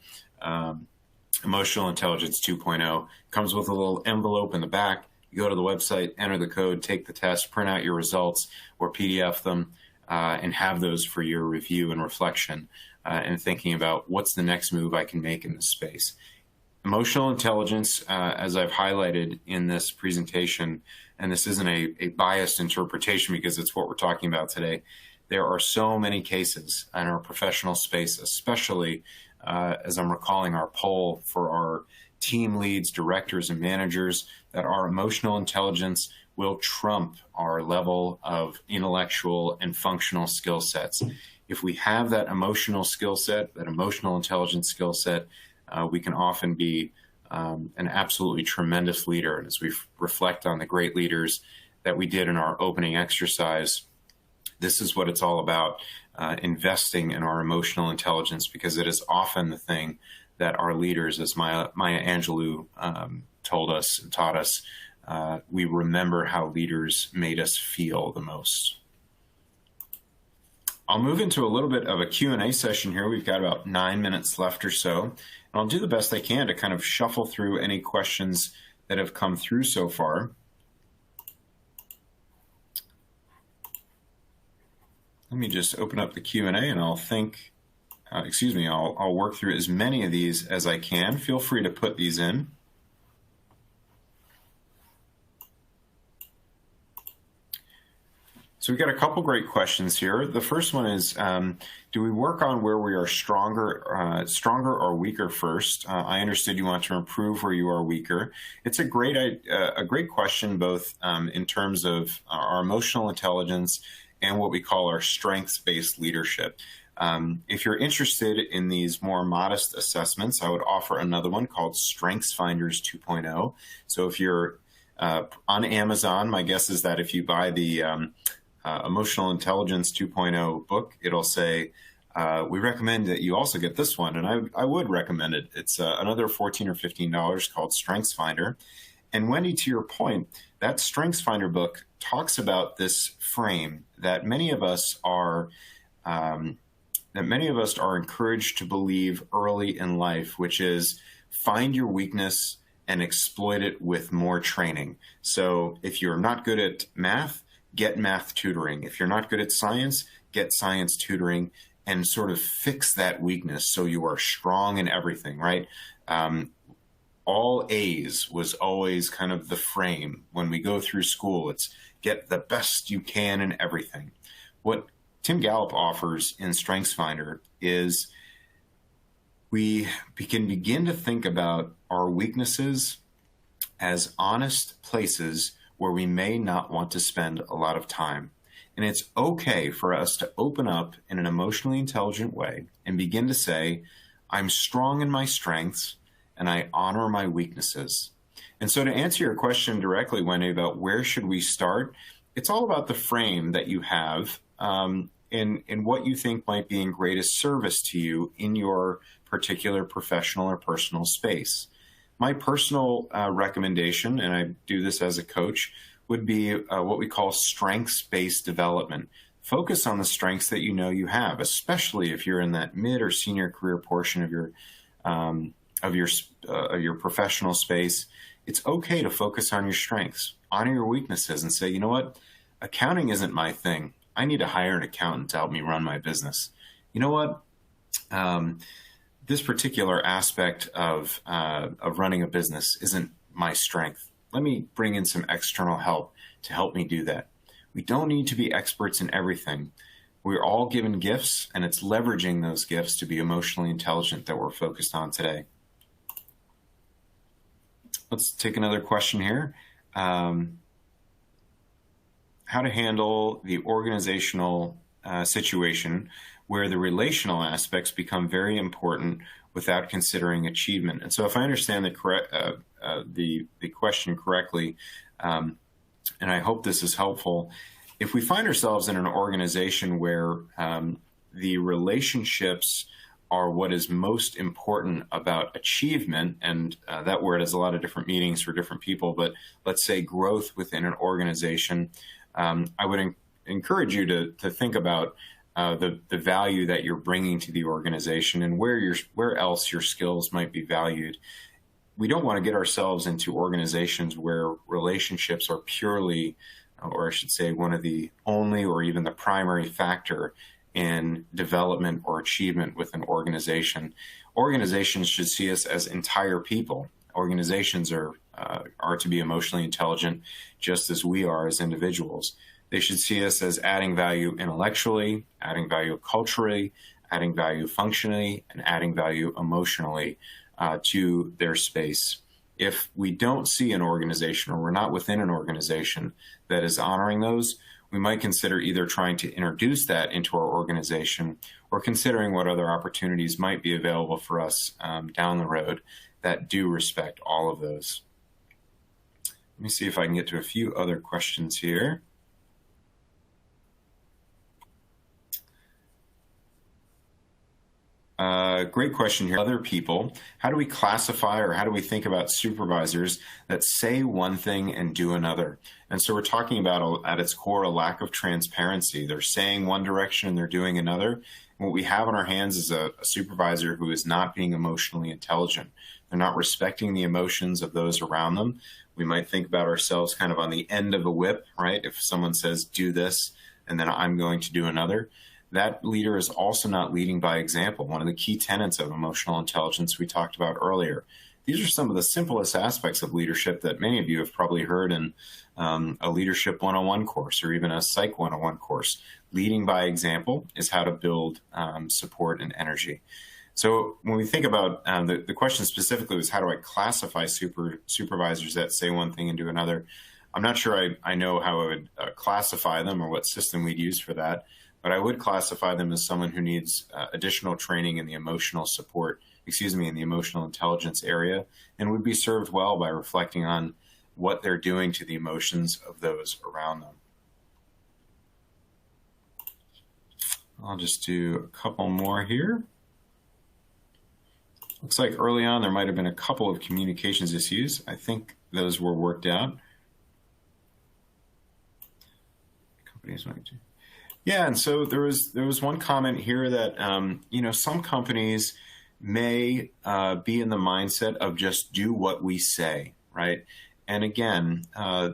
Emotional Intelligence 2.0 comes with a little envelope in the back. You go to the website, enter the code, take the test, print out your results or PDF them, and have those for your review and reflection and thinking about what's the next move I can make in this space. Emotional intelligence, as I've highlighted in this presentation, and this isn't a biased interpretation because it's what we're talking about today, there are so many cases in our professional space, especially as I'm recalling our poll for our team leads, directors, and managers, that our emotional intelligence will trump our level of intellectual and functional skill sets. If we have that emotional skill set, that emotional intelligence skill set, we can often be an absolutely tremendous leader. And as we reflect on the great leaders that we did in our opening exercise, this is what it's all about, investing in our emotional intelligence, because it is often the thing that our leaders, as Maya Angelou told us and taught us, we remember how leaders made us feel the most. I'll move into a little bit of a Q&A session here. We've got about 9 minutes left or so. And I'll do the best I can to kind of shuffle through any questions that have come through so far. Let me just open up the Q&A and I'll I'll work through as many of these as I can. Feel free to put these in. So we've got a couple great questions here. The first one is, do we work on where we are stronger or weaker first? I understood you want to improve where you are weaker. It's a great question, both in terms of our emotional intelligence and what we call our strengths-based leadership. If you're interested in these more modest assessments, I would offer another one called Strengths Finders 2.0. So if you're on Amazon. My guess is that if you buy the Emotional Intelligence 2.0 book, it'll say, we recommend that you also get this one. And I would recommend it. It's another $14 or $15 called StrengthsFinder. And Wendy, to your point, that StrengthsFinder book talks about this frame that many of us are encouraged to believe early in life, which is find your weakness and exploit it with more training. So if you're not good at math, get math tutoring. If you're not good at science, get science tutoring, and sort of fix that weakness so you are strong in everything, right? All A's was always kind of the frame. When we go through school, it's get the best you can in everything. What Tim Gallup offers in StrengthsFinder is we can begin to think about our weaknesses as honest places where we may not want to spend a lot of time. And it's okay for us to open up in an emotionally intelligent way and begin to say, I'm strong in my strengths and I honor my weaknesses. And so to answer your question directly, Wendy, about where should we start, it's all about the frame that you have in what you think might be in greatest service to you in your particular professional or personal space. My personal recommendation, and I do this as a coach, would be what we call strengths-based development. Focus on the strengths that you know you have, especially if you're in that mid or senior career portion of your professional space. It's okay to focus on your strengths, honor your weaknesses, and say, you know what, accounting isn't my thing. I need to hire an accountant to help me run my business. You know what? This particular aspect of running a business isn't my strength. Let me bring in some external help to help me do that. We don't need to be experts in everything. We're all given gifts, and it's leveraging those gifts to be emotionally intelligent that we're focused on today. Let's take another question here. How to handle the organizational situation where the relational aspects become very important without considering achievement. And so if I understand the question correctly, and I hope this is helpful, if we find ourselves in an organization where the relationships are what is most important about achievement, and that word has a lot of different meanings for different people, but let's say growth within an organization, I would encourage you to think about the value that you're bringing to the organization and where else your skills might be valued. We don't want to get ourselves into organizations where relationships are purely, or I should say, one of the only or even the primary factor in development or achievement with an organization. Organizations should see us as entire people. Organizations are to be emotionally intelligent just as we are as individuals. They should see us as adding value intellectually, adding value culturally, adding value functionally, and adding value emotionally to their space. If we don't see an organization, or we're not within an organization that is honoring those, we might consider either trying to introduce that into our organization or considering what other opportunities might be available for us down the road that do respect all of those. Let me see if I can get to a few other questions here. Great question here. Other people, how do we classify or how do we think about supervisors that say one thing and do another? And so we're talking about, at its core, a lack of transparency. They're saying one direction and they're doing another. And what we have on our hands is a supervisor who is not being emotionally intelligent. They're not respecting the emotions of those around them. We might think about ourselves kind of on the end of a whip, right? If someone says, do this, and then I'm going to do another. That leader is also not leading by example. One of the key tenets of emotional intelligence we talked about earlier. These are some of the simplest aspects of leadership that many of you have probably heard in a leadership 101 course or even a psych 101 course. Leading by example is how to build support and energy. So when we think about the question specifically was, how do I classify supervisors that say one thing and do another? I'm not sure I know how I would classify them or what system we'd use for that. But I would classify them as someone who needs additional training in the emotional support, in the emotional intelligence area, and would be served well by reflecting on what they're doing to the emotions of those around them. I'll just do a couple more here. Looks like early on there might have been a couple of communications issues. I think those were worked out. Companies might do. Yeah, and so there was one comment here that some companies may be in the mindset of just do what we say, right? And again,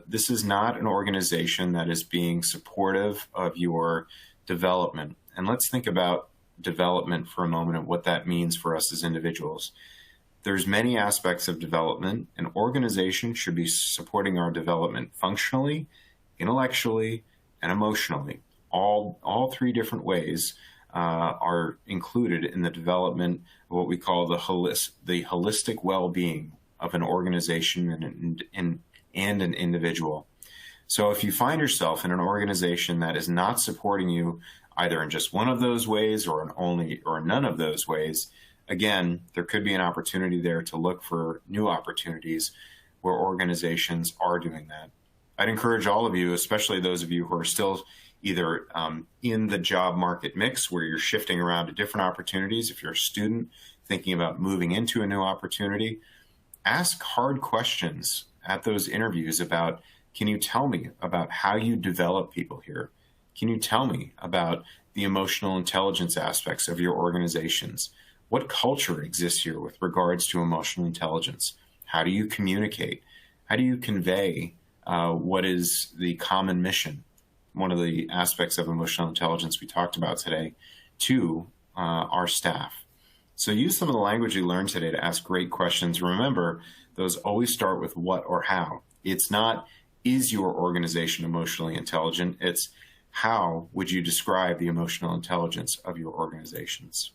this is not an organization that is being supportive of your development. And let's think about development for a moment and what that means for us as individuals. There's many aspects of development. An organization should be supporting our development functionally, intellectually, and emotionally. All three different ways are included in the development of what we call the holistic well-being of an organization and an individual. So if you find yourself in an organization that is not supporting you either in just one of those ways or none of those ways, again, there could be an opportunity there to look for new opportunities where organizations are doing that. I'd encourage all of you, especially those of you who are still either in the job market mix where you're shifting around to different opportunities. If you're a student thinking about moving into a new opportunity, ask hard questions at those interviews about, can you tell me about how you develop people here? Can you tell me about the emotional intelligence aspects of your organizations? What culture exists here with regards to emotional intelligence? How do you communicate? How do you convey what is the common mission? One of the aspects of emotional intelligence we talked about today to our staff. So use some of the language you learned today to ask great questions. Remember, those always start with what or how. It's not, is your organization emotionally intelligent? It's, how would you describe the emotional intelligence of your organizations?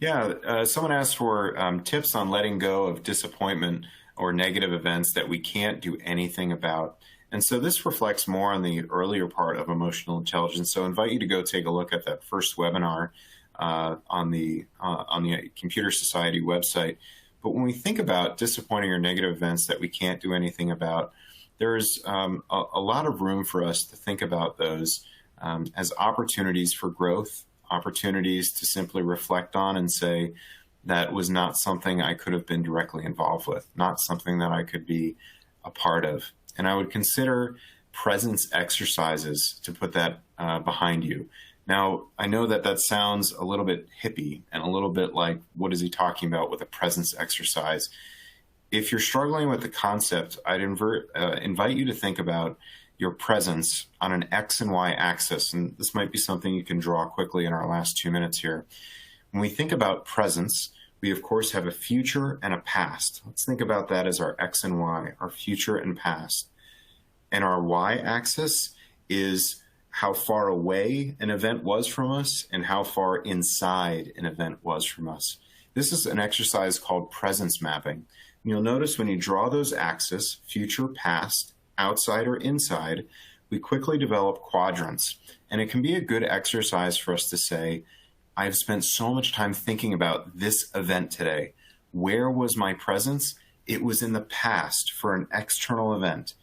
Yeah, someone asked for tips on letting go of disappointment or negative events that we can't do anything about. And so this reflects more on the earlier part of emotional intelligence. So I invite you to go take a look at that first webinar on the Computer Society website. But when we think about disappointing or negative events that we can't do anything about, there's a lot of room for us to think about those as opportunities for growth, opportunities to simply reflect on and say, that was not something I could have been directly involved with, not something that I could be a part of. And I would consider presence exercises to put that behind you. Now, I know that sounds a little bit hippie and a little bit like, what is he talking about with a presence exercise? If you're struggling with the concept, I'd invite you to think about your presence on an X and Y axis. And this might be something you can draw quickly in our last 2 minutes here. When we think about presence, we of course have a future and a past. Let's think about that as our X and Y, our future and past. And our Y axis is how far away an event was from us and how far inside an event was from us. This is an exercise called presence mapping. And you'll notice when you draw those axes, future, past, outside or inside, we quickly develop quadrants. And it can be a good exercise for us to say, I've spent so much time thinking about this event today. Where was my presence? It was in the past for an external event.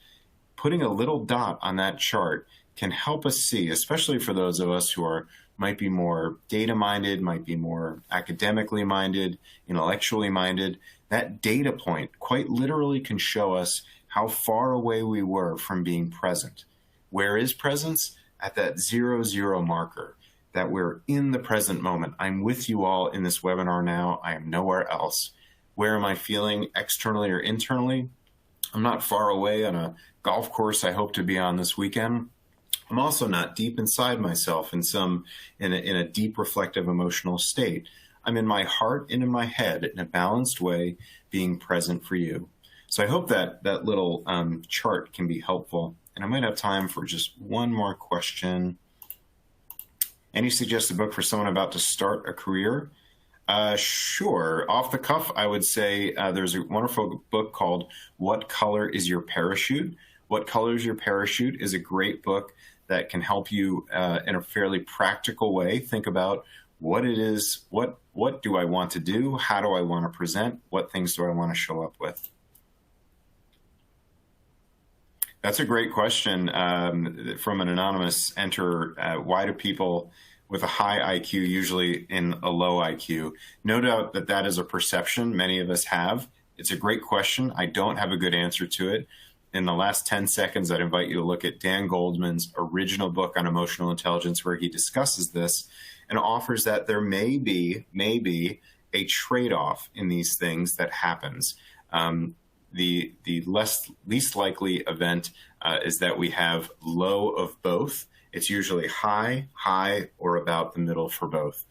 Putting a little dot on that chart can help us see, especially for those of us who might be more data-minded, might be more academically minded, intellectually minded. That data point quite literally can show us how far away we were from being present. Where is presence? At that 0, marker, that we're in the present moment. I'm with you all in this webinar now. I am nowhere else. Where am I feeling externally or internally? I'm not far away on a golf course I hope to be on this weekend. I'm also not deep inside myself in a deep reflective emotional state. I'm in my heart and in my head in a balanced way, being present for you. So I hope that little chart can be helpful. And I might have time for just one more question. Any suggested book for someone about to start a career? Sure. Off the cuff, I would say there's a wonderful book called What Color is Your Parachute? What Color is Your Parachute is a great book that can help you in a fairly practical way think about what it is, what do I want to do? How do I want to present? What things do I want to show up with? That's a great question from an anonymous enter. Why do people with a high IQ usually in a low IQ? No doubt that that is a perception many of us have. It's a great question. I don't have a good answer to it. In the last 10 seconds, I'd invite you to look at Dan Goldman's original book on emotional intelligence, where he discusses this and offers that there may be a trade-off in these things that happens. The least likely event is that we have low of both. It's usually high, or about the middle for both.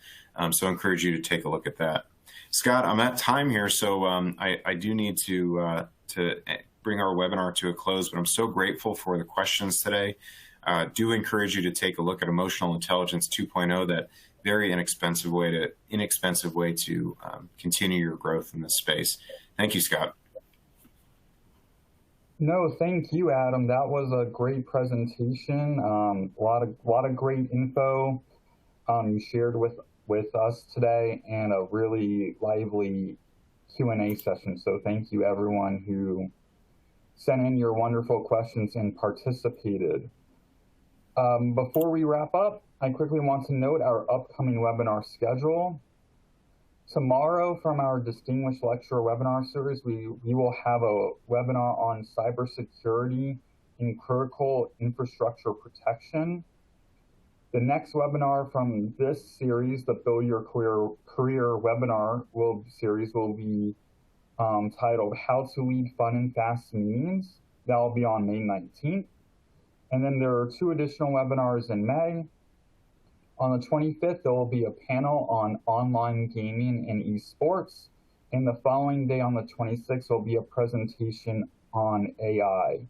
So I encourage you to take a look at that. Scott, I'm at time here, so I do need to bring our webinar to a close, but I'm so grateful for the questions today. Do encourage you to take a look at Emotional Intelligence 2.0, that very inexpensive way to continue your growth in this space. Thank you, Scott. No, thank you, Adam. That was a great presentation. A lot of great info you shared with us today, and a really lively Q&A session. So thank you, everyone who sent in your wonderful questions and participated. Before we wrap up, I quickly want to note our upcoming webinar schedule. Tomorrow, from our Distinguished Lecturer webinar series, we will have a webinar on cybersecurity and critical infrastructure protection. The next webinar from this series, the Build Your Career webinar series, will be titled How to Lead Fun and Fast Meetings. That will be on May 19th. And then there are 2 additional webinars in May. On the 25th, there will be a panel on online gaming and esports. And the following day, on the 26th, will be a presentation on AI.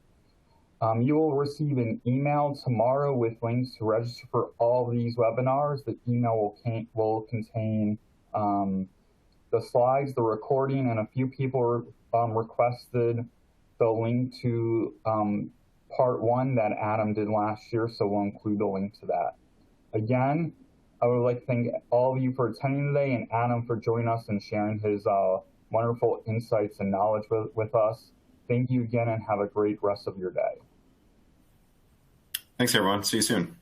You will receive an email tomorrow with links to register for all these webinars. The email will contain the slides, the recording, and a few people requested the link to part 1 that Adam did last year, so we'll include the link to that. Again, I would like to thank all of you for attending today, and Adam for joining us and sharing his wonderful insights and knowledge with us. Thank you again, and have a great rest of your day. Thanks, everyone. See you soon.